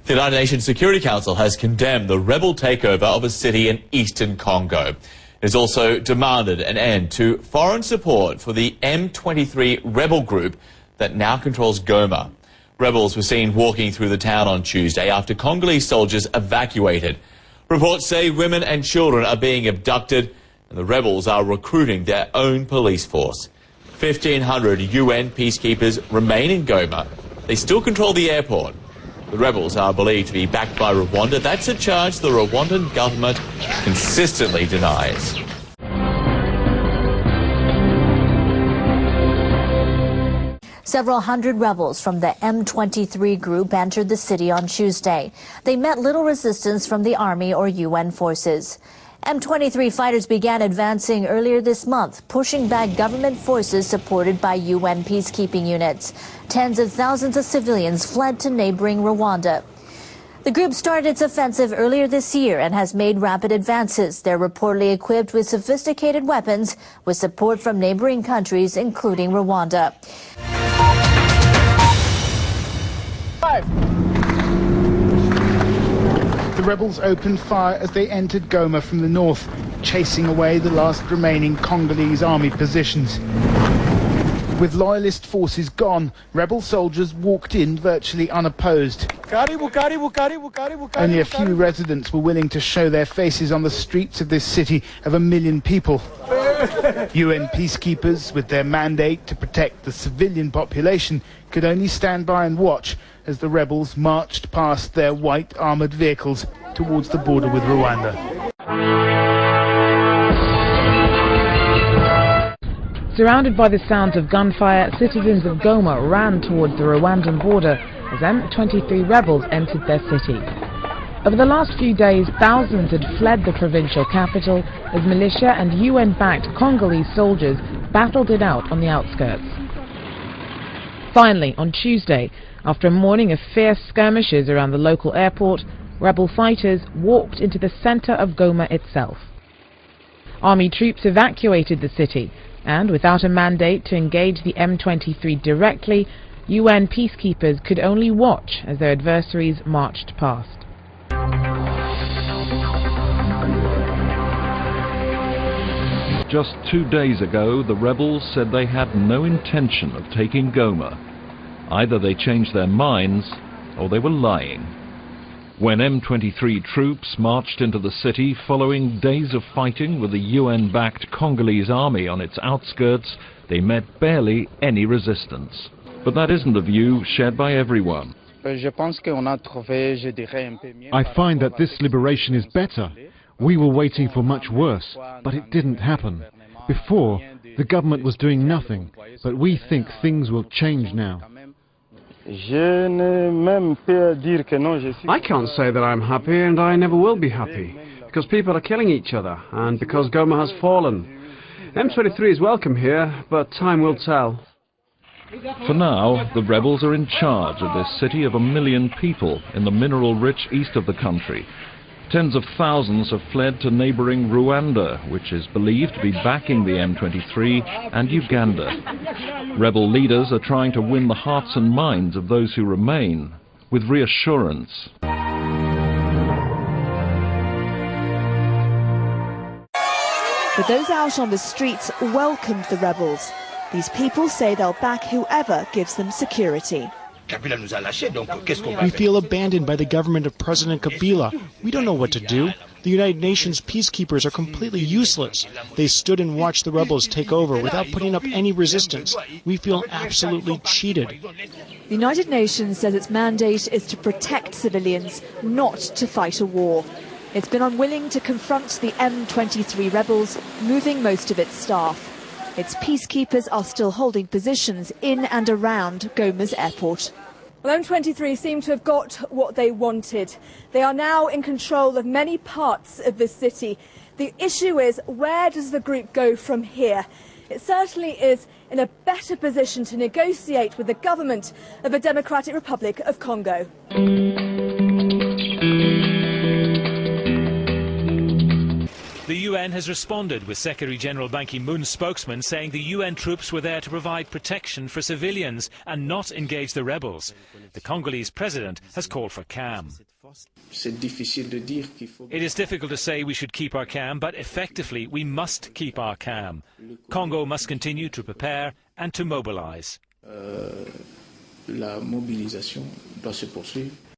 The United Nations Security Council has condemned the rebel takeover of a city in eastern Congo. It has also demanded an end to foreign support for the M23 rebel group that now controls Goma. Rebels were seen walking through the town on Tuesday after Congolese soldiers evacuated. Reports say women and children are being abducted and the rebels are recruiting their own police force. 1,500 UN peacekeepers remain in Goma. They still control the airport. The rebels are believed to be backed by Rwanda. That's a charge the Rwandan government consistently denies. Several hundred rebels from the M23 group entered the city on Tuesday. They met little resistance from the army or UN forces. M23 fighters began advancing earlier this month, pushing back government forces supported by UN peacekeeping units. Tens of thousands of civilians fled to neighboring Rwanda. The group started its offensive earlier this year and has made rapid advances. They're reportedly equipped with sophisticated weapons with support from neighboring countries, including Rwanda. The rebels opened fire as they entered Goma from the north, chasing away the last remaining Congolese army positions. With loyalist forces gone, rebel soldiers walked in virtually unopposed. Only a few residents were willing to show their faces on the streets of this city of 1 million people. UN peacekeepers, with their mandate to protect the civilian population, could only stand by and watch as the rebels marched past their white armoured vehicles towards the border with Rwanda. Surrounded by the sounds of gunfire, citizens of Goma ran towards the Rwandan border as M23 rebels entered their city. Over the last few days, thousands had fled the provincial capital as militia and UN-backed Congolese soldiers battled it out on the outskirts. Finally, on Tuesday, after a morning of fierce skirmishes around the local airport, rebel fighters walked into the center of Goma itself. Army troops evacuated the city, and without a mandate to engage the M23 directly, UN peacekeepers could only watch as their adversaries marched past. Just 2 days ago, the rebels said they had no intention of taking Goma. Either they changed their minds, or they were lying. When M23 troops marched into the city following days of fighting with the UN-backed Congolese army on its outskirts, they met barely any resistance. But that isn't the view shared by everyone. I find that this liberation is better. We were waiting for much worse, but it didn't happen. Before, the government was doing nothing, but we think things will change now. I can't say that I'm happy, and I never will be happy, because people are killing each other, and because Goma has fallen. M23 is welcome here, but time will tell. For now, the rebels are in charge of this city of 1 million people in the mineral-rich east of the country. Tens of thousands have fled to neighboring Rwanda, which is believed to be backing the M23, and Uganda. Rebel leaders are trying to win the hearts and minds of those who remain with reassurance. But those out on the streets welcomed the rebels. These people say they'll back whoever gives them security. We feel abandoned by the government of President Kabila. We don't know what to do. The United Nations peacekeepers are completely useless. They stood and watched the rebels take over without putting up any resistance. We feel absolutely cheated. The United Nations says its mandate is to protect civilians, not to fight a war. It's been unwilling to confront the M23 rebels, moving most of its staff. Its peacekeepers are still holding positions in and around Goma's airport. Well, M23 seem to have got what they wanted. They are now in control of many parts of the city. The issue is, where does the group go from here? It certainly is in a better position to negotiate with the government of the Democratic Republic of Congo. The UN UN has responded, with Secretary-General Ban Ki-moon's spokesman saying the UN troops were there to provide protection for civilians and not engage the rebels. The Congolese president has called for calm. It is difficult to say we should keep our calm, but effectively we must keep our calm. Congo must continue to prepare and to mobilize. La mobilisation doit se poursuivre.